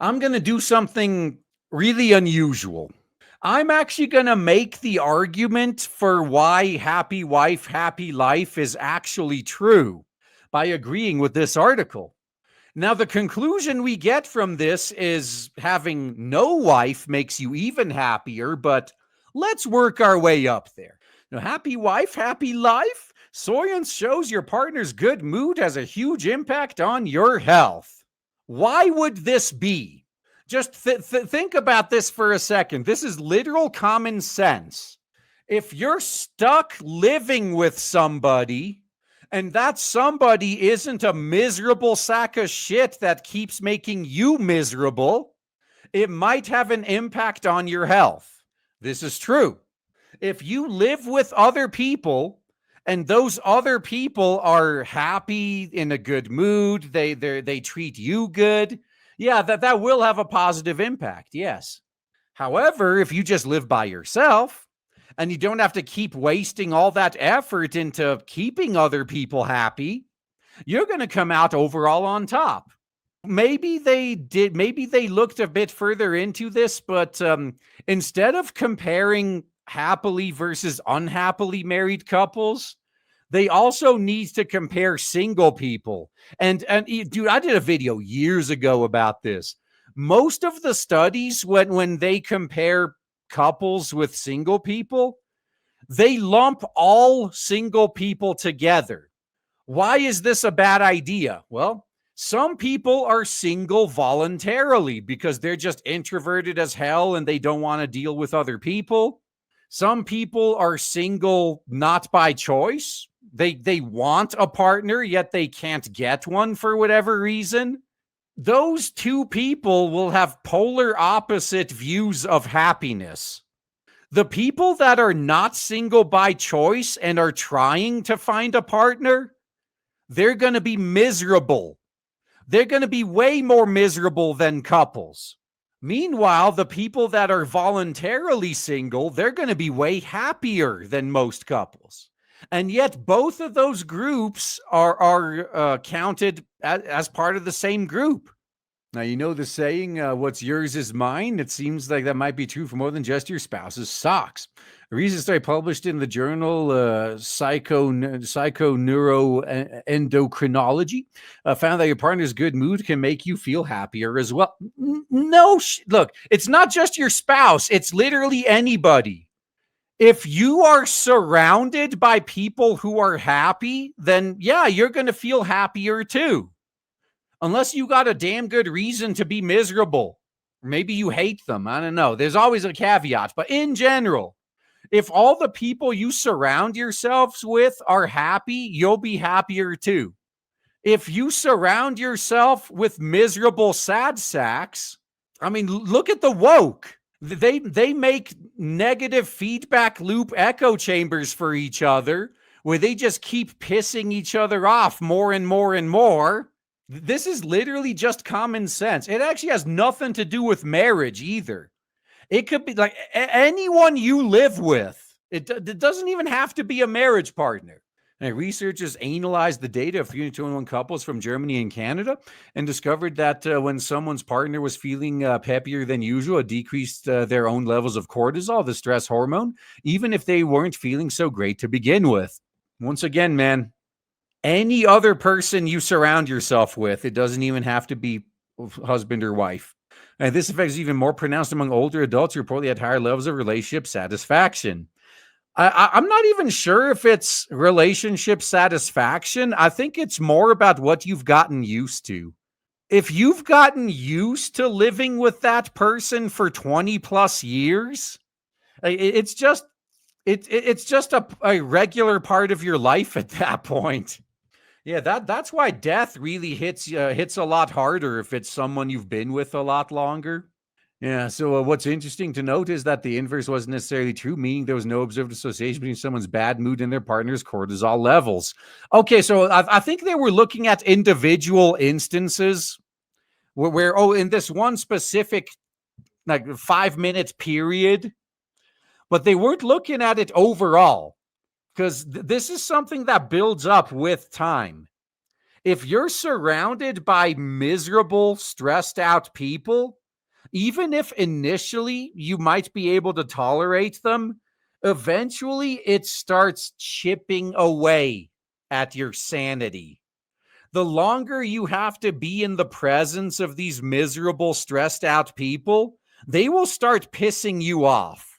I'm going to do something really unusual. I'm actually going to make the argument for why happy wife, happy life is actually true by agreeing with this article. Now, the conclusion we get from this is having no wife makes you even happier, but let's work our way up there. Now, happy wife, happy life? Science shows your partner's good mood has a huge impact on your health. Why would this be? Just think about this for a second. This is literal common sense. If you're stuck living with somebody, and that somebody isn't a miserable sack of shit that keeps making you miserable, it might have an impact on your health. This is true. If you live with other people and those other people are happy, in a good mood, they treat you good, yeah, that will have a positive impact, yes. However, if you just live by yourself and you don't have to keep wasting all that effort into keeping other people happy, you're going to come out overall on top. Maybe they looked a bit further into this, but instead of comparing happily versus unhappily married couples, they also need to compare single people. And dude, I did a video years ago about this. Most of the studies, when they compare couples with single people, they lump all single people together. Why is this a bad idea? Well, some people are single voluntarily because they're just introverted as hell and they don't want to deal with other people. Some people are single not by choice. They want a partner, yet they can't get one for whatever reason. Those two people will have polar opposite views of happiness. The people that are not single by choice and are trying to find a partner, they're going to be miserable. They're going to be way more miserable than couples. Meanwhile, the people that are voluntarily single, they're going to be way happier than most couples. And yet both of those groups are counted as part of the same group. Now, you know the saying, what's yours is mine. It seems like that might be true for more than just your spouse's socks. A recent study published in the journal Psychoneuroendocrinology found that your partner's good mood can make you feel happier as well. Look, it's not just your spouse. It's literally anybody. If you are surrounded by people who are happy, then yeah, you're going to feel happier too. Unless you got a damn good reason to be miserable. Maybe you hate them. I don't know. There's always a caveat. But in general, if all the people you surround yourselves with are happy, you'll be happier too. If you surround yourself with miserable sad sacks, I mean, look at the woke. They make negative feedback loop echo chambers for each other where they just keep pissing each other off more and more and more. This is literally just common sense. It actually has nothing to do with marriage either. It could be like anyone you live with. It doesn't even have to be a marriage partner. And researchers analyzed the data of 321 couples from Germany and Canada and discovered that when someone's partner was feeling peppier than usual, it decreased their own levels of cortisol, the stress hormone, even if they weren't feeling so great to begin with. Once again, man, any other person you surround yourself with, it doesn't even have to be husband or wife. And this effect is even more pronounced among older adults who reportedly had higher levels of relationship satisfaction. I'm not even sure if it's relationship satisfaction. I think it's more about what you've gotten used to. If you've gotten used to living with that person for 20 plus years, it's just a regular part of your life at that point. Yeah, that's why death really hits a lot harder if it's someone you've been with a lot longer. Yeah, so what's interesting to note is that the inverse wasn't necessarily true, meaning there was no observed association between someone's bad mood and their partner's cortisol levels. Okay, so I think they were looking at individual instances where in this one specific 5-minute period, but they weren't looking at it overall because this is something that builds up with time. If you're surrounded by miserable, stressed out people, even if initially you might be able to tolerate them, eventually it starts chipping away at your sanity. The longer you have to be in the presence of these miserable, stressed out people, they will start pissing you off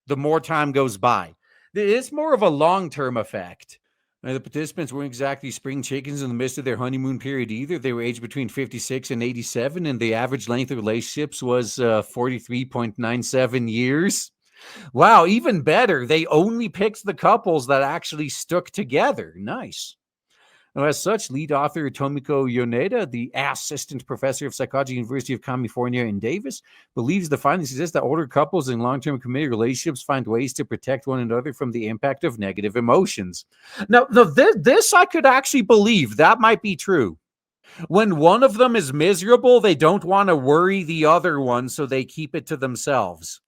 the more time goes by. It's more of a long-term effect. The participants weren't exactly spring chickens in the midst of their honeymoon period either. They were aged between 56 and 87, and the average length of relationships was 43.97 years. Wow, even better. They only picked the couples that actually stuck together. Nice. Now, as such, lead author Tomiko Yoneda, the assistant professor of psychology at the University of California in Davis, believes the findings suggest that older couples in long-term committed relationships find ways to protect one another from the impact of negative emotions. Now, this I could actually believe. That might be true. When one of them is miserable, they don't want to worry the other one, so they keep it to themselves.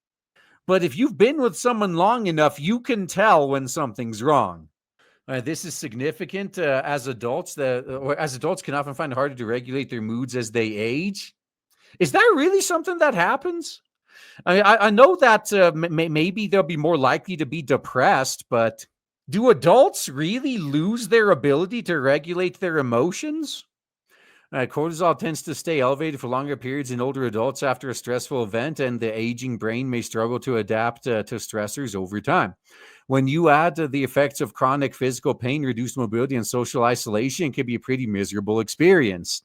But if you've been with someone long enough, you can tell when something's wrong. This is significant as adults can often find it harder to regulate their moods as they age. Is that really something that happens? I know that maybe they'll be more likely to be depressed, but do adults really lose their ability to regulate their emotions? Cortisol tends to stay elevated for longer periods in older adults after a stressful event, and the aging brain may struggle to adapt to stressors over time. When you add the effects of chronic physical pain, reduced mobility, and social isolation, it can be a pretty miserable experience.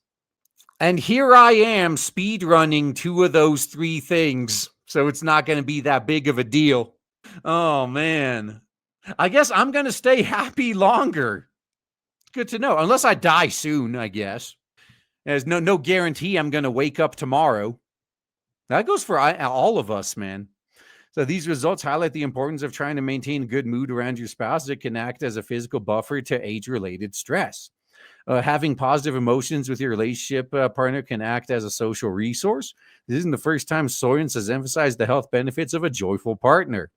And here I am speed running 2 of those 3 things, so it's not going to be that big of a deal. Oh, man. I guess I'm going to stay happy longer. Good to know. Unless I die soon, I guess. There's no guarantee I'm going to wake up tomorrow. That goes for all of us, man. So these results highlight the importance of trying to maintain a good mood around your spouse. It can act as a physical buffer to age-related stress. Having positive emotions with your relationship partner can act as a social resource. This isn't the first time Sorensen has emphasized the health benefits of a joyful partner.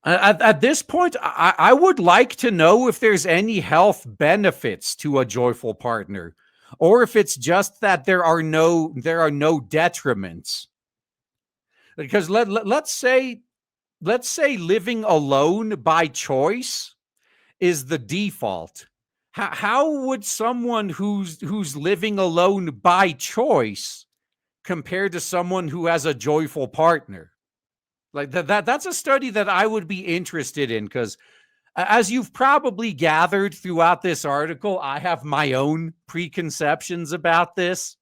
At this point, I would like to know if there's any health benefits to a joyful partner, or if it's just that there are no detriments. Because let's say living alone by choice is the default. How would someone who's living alone by choice compare to someone who has a joyful partner? Like that's a study that I would be interested in, because as you've probably gathered throughout this article, I have my own preconceptions about this.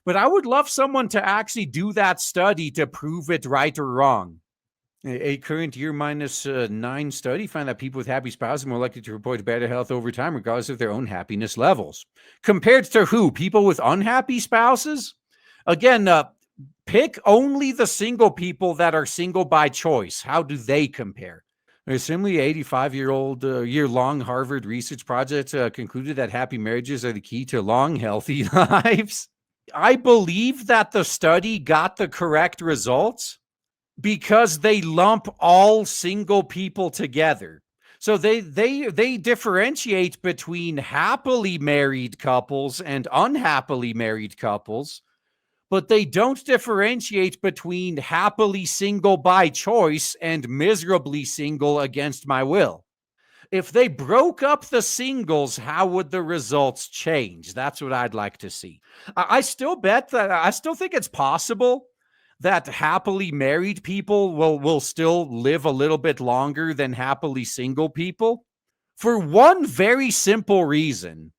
But I would love someone to actually do that study to prove it right or wrong. A current year -9 study found that people with happy spouses are more likely to report better health over time, regardless of their own happiness levels. Compared to who? People with unhappy spouses? Again, pick only the single people that are single by choice. How do they compare? A similarly 85-year-long Harvard research project concluded that happy marriages are the key to long, healthy lives. I believe that the study got the correct results because they lump all single people together. So they differentiate between happily married couples and unhappily married couples, but they don't differentiate between happily single by choice and miserably single against my will. If they broke up the singles, how would the results change? That's what I'd like to see. I still think it's possible that happily married people will still live a little bit longer than happily single people, for one very simple reason.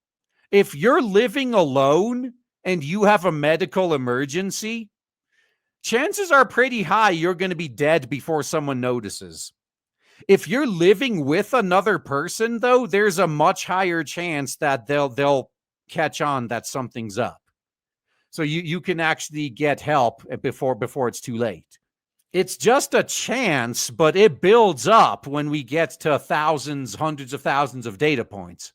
If you're living alone and you have a medical emergency, chances are pretty high you're going to be dead before someone notices. If you're living with another person, though, there's a much higher chance that they'll catch on that something's up. So you can actually get help before it's too late. It's just a chance, but it builds up when we get to thousands, hundreds of thousands of data points.